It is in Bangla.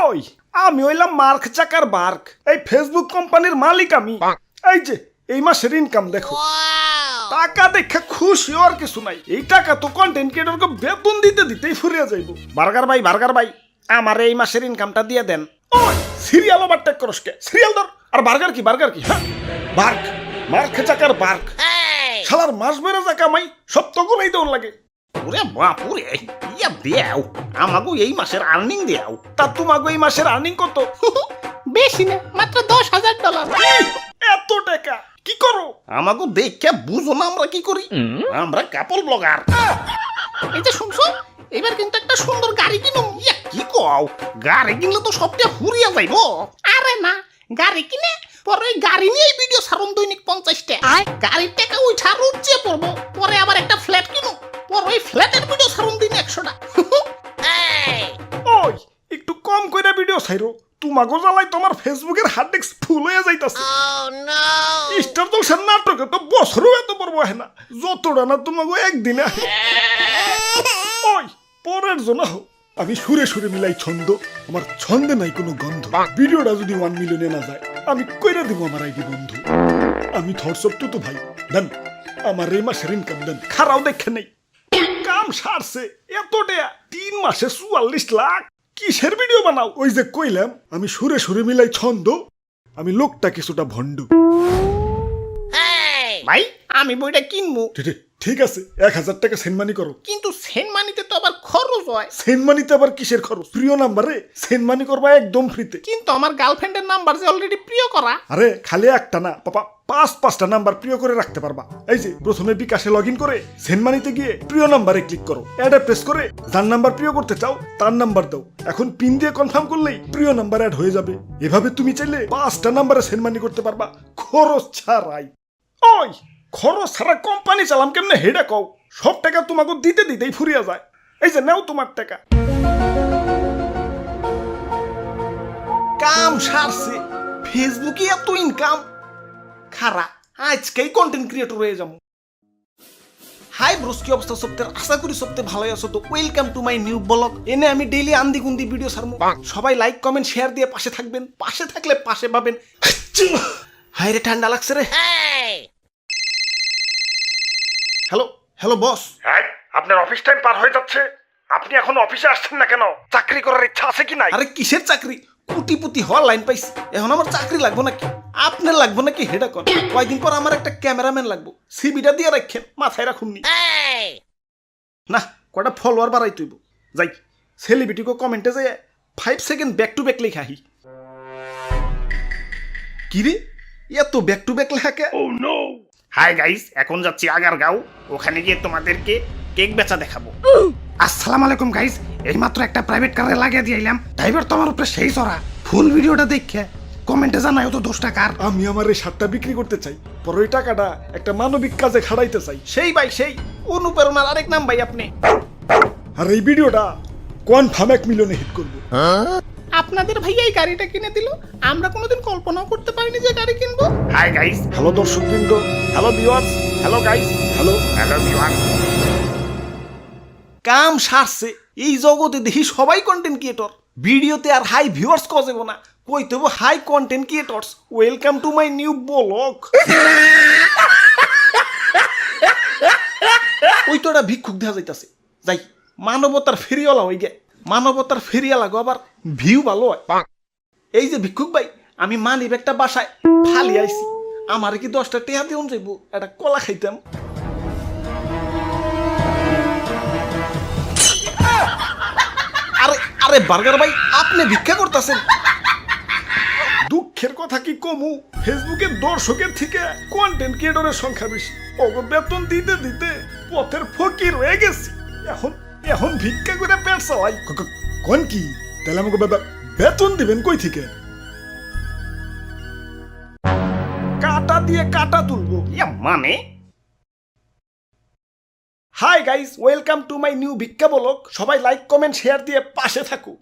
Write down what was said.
ওই আমি হইলাম মার্ক চাকার বার্ক, এই ফেসবুক কোম্পানির মালিক আমি। এই যে এই মাসের ইনকাম দেখো, টাকা দেখে খুশি আর কিছু নাই। এই টাকা তো কন্টেন্ট ক্রিয়েটরকে বেতন দিতে দিতেই ফুরিয়ে যাইব। বার্গার ভাই আমার এই মাসের ইনকামটা দিয়ে দেন। ওই সিরিয়াল ওভার টেক করস কে? সিরিয়াল ধর। আর বার্গার কি হ্যাঁ বার্ক, মার্ক চাকার বার্ক। শালার মাস বেড়ে যা কামাই সব তো গুলাই দৌড় লাগে। ওরে বাপুরে, ইয়া দেও আমাগো এই মাসের আর্নিং দেও। তা তোমাকে এই মাসের আর্নিং কত? বেশি না, মাত্র $10,000। এত টাকা কি করো? আমাগো দেখে বুঝো না আমরা কি করি। আমরা কাপল ব্লগার। এই যে শুনছো, এবার কিন্তু একটা সুন্দর গাড়ি কিনো। ইয়া কি কও, গাড়ি কিনলে তো সবটা ফুরিয়া যাইবো। আরে না, গাড়ি কিনে পরে ওই গাড়ি নিয়ে ভিডিও ছাড়ুন দৈনিক 50টা। গাড়ির টাকা উঠা রুচে পড়বো, পরে আবার একটা ফ্ল্যাট কিনো, পরে ওই ফ্ল্যাটের ভিডিও ছাড়ুন দিন 100টা। ওই একটু কম কইরা ভিডিও ছাইরো, তোমাগো জ্বালাই তোমার ফেসবুকের হার্ড ডিস্ক ফুল হয়ে যাইতাছে। স্টার জলসার নাটকে তো বছরও এত বড় হয় না, যতটা না তোমাগো একদিনে আহে। ওই পরের জন্য হোক, আমি সুরে সুরে মিলাই ছন্দ, আমার ছন্দে নাই কোনো গন্ধ। ভিডিওটা যদি 1 মিলিয়নে না যায় আমি কইরা দিব আমার আইডি বন্ধু। আমি থটসপ তো ভাই দেন, আমার এই মাসের ইনকাম দেন, খারাও দেখে নেই। কাম সারছে এত টাকা, 3 মাসে 44 লাখ। কিসের ভিডিও বানাও? ওই যে কইলাম আমি সুরে সুরে মিলাই ছন্দ, আমি লোকটা কিছুটা ভণ্ড। ভাই আমি বইটা কিনবো, ঠিক আছে 1000 টাকা সেনমানি করো। কিন্তু সেন্ট মানিতে তো আবার খরচ হয়। সেনমানিতে আবার কিসের খরচ? প্রিয় নাম্বারে সেনমানি করবা একদম ফ্রিতে। কিন্তু আমার গার্লফ্রেন্ডের নাম্বার যে অলরেডি প্রিয় করা। আরে খালি একটা না পাপা, 5-5টা নাম্বার প্রিয় করে রাখতে পারবা। এই যে প্রথমে বিকাশে লগ ইন করে সেনমানিতে গিয়ে প্রিয় নাম্বারে ক্লিক করো, অ্যাডে প্রেস করে যার নাম্বার প্রিয় করতে চাও তার নাম্বার দাও। এখন পিন দিয়ে কনফার্ম করলেই প্রিয় নাম্বার অ্যাড হয়ে যাবে। এভাবে তুমি চাইলে 5টা নাম্বারে সেনমানি করতে পারবা খরচ ছাড়াই। ওই খরচ ছাড়া কোম্পানি চালাম কেমনে হেডা কও? সব টাকা তোমাকে দিতে দিতেই ফুরিয়া যায়। এই যে নাও তোমার টাকা। কাম সারছে, ফেসবুকে এত ইনকাম। খারা আজকেই কন্টেন্ট ক্রিয়েটর হয়ে যাবো। হাই ব্রোস, কি অবস্থা সপ্তাহের? আশা করি সপ্তাহে ভালোই আছো। তো welcome to my new blog. এনে আমি ডেইলি আন্দি গুন্দি ভিডিও ছাড়বো। সবাই লাইক কমেন্ট শেয়ার দিয়ে পাশে থাকবেন। পাশে থাকলে পাশে পাবেন। হাই রে ঠান্ডা লাগছে রে। Hello boss. হ্যাঁ, আপনার অফিস টাইম পার হয়ে যাচ্ছে, আপনি এখন অফিসে আসছেন না কেন? চাকরি করার ইচ্ছা আছে কি নাই? আরে কিসের চাকরি? কোটিপতি হওয়ার লাইন পাইছি, এখন আমার চাকরি লাগবো নাকি? আপনার লাগবো নাকি হেডা কর? কয়দিন পর আমার একটা ক্যামেরাম্যান লাগবো, সিবিটা দিয়ে রাখেন, মাথায় রাখুননি। না কটা ফলোয়ার বাড়াই তুইব। যাই সেলিব্রিটিকে কমেন্টে যাই 5 সেকেন্ড ব্যাক টু ব্যাক লেখা। কি রে এত ব্যাক টু ব্যাক লেখা কে? হাই গাইস, এখন যাচ্ছি আগারগাঁও, ওখানে গিয়ে তোমাদেরকে কেক বেচা দেখাবো। আসসালামু আলাইকুম গাইস, এইমাত্র একটা প্রাইভেট কারে লাগিয়ে দিয়ে এলাম। ড্রাইভার তো আমার উপরে সেই চড়া। ফুল ভিডিওটা দেখে কমেন্টে জানাই তো 10 টাকার। আমি আমার এই শার্টটা বিক্রি করতে চাই, পর ওই টাকাটা একটা মানবিক কাজে খাড়াইতে চাই। সেই ভাই সেই অনুপ্রেরণার আরেক নাম ভাই আপনি। আর এই ভিডিওটা কনফার্ম 1 মিলিয়নে হিট করবো। আপনাদের ভাইয়া এই গাড়িটা কিনে দিল, আমরা কোনোদিন কল্পনাও করতে পারিনি যে গাড়ি কিনবো। হাই গাইস, হ্যালো দর্শকবৃন্দ, hello viewers, hello guys, hello viewers. কাম সারছে, এই জগতে দেখি সবাই কন্টেন্ট ক্রিয়েটর। ভিডিওতে আর হাই ভিউয়ার্স কজেব না, কইতে হবে hi content creators. Welcome to my new blog. ওই তো একটা ভিক্ষুক দেখা যাইতাছে, যাই মানবতার ফেরিওয়ালা হয়ে গে। মানবতার ফেরিওয়ালা গো আবার ভিউ ভালো হয়। এই যে ভিক্ষুক ভাই, আমি মানি ব্যাগটা বাসায় ফালি আইছি, আমার কি 10টা টেহা দিউন যাইব, একটা কলা খাইতাম। আরে বার্গার ভাই, আপনি ভিক্ষা করতেছেন? দুঃখের কথা কি কমু, ফেসবুকের দর্শকের থেকে কন্টেন্ট ক্রিয়েটরের সংখ্যা বেশি। ওগো বেতন দিতে দিতে পথের ফকির হয়ে গেছি। এখন ভিক্ষা করে পেট চালাই। কোন কি তাহলে আমাকে বেতন দিবেন কই থেকে? কাটা দিয়ে কাটা তুলবো মানে? Hi guys, welcome to my new ভিক্ষা ব্লগ। সবাই লাইক কমেন্ট শেয়ার দিয়ে পাশে থাকুক।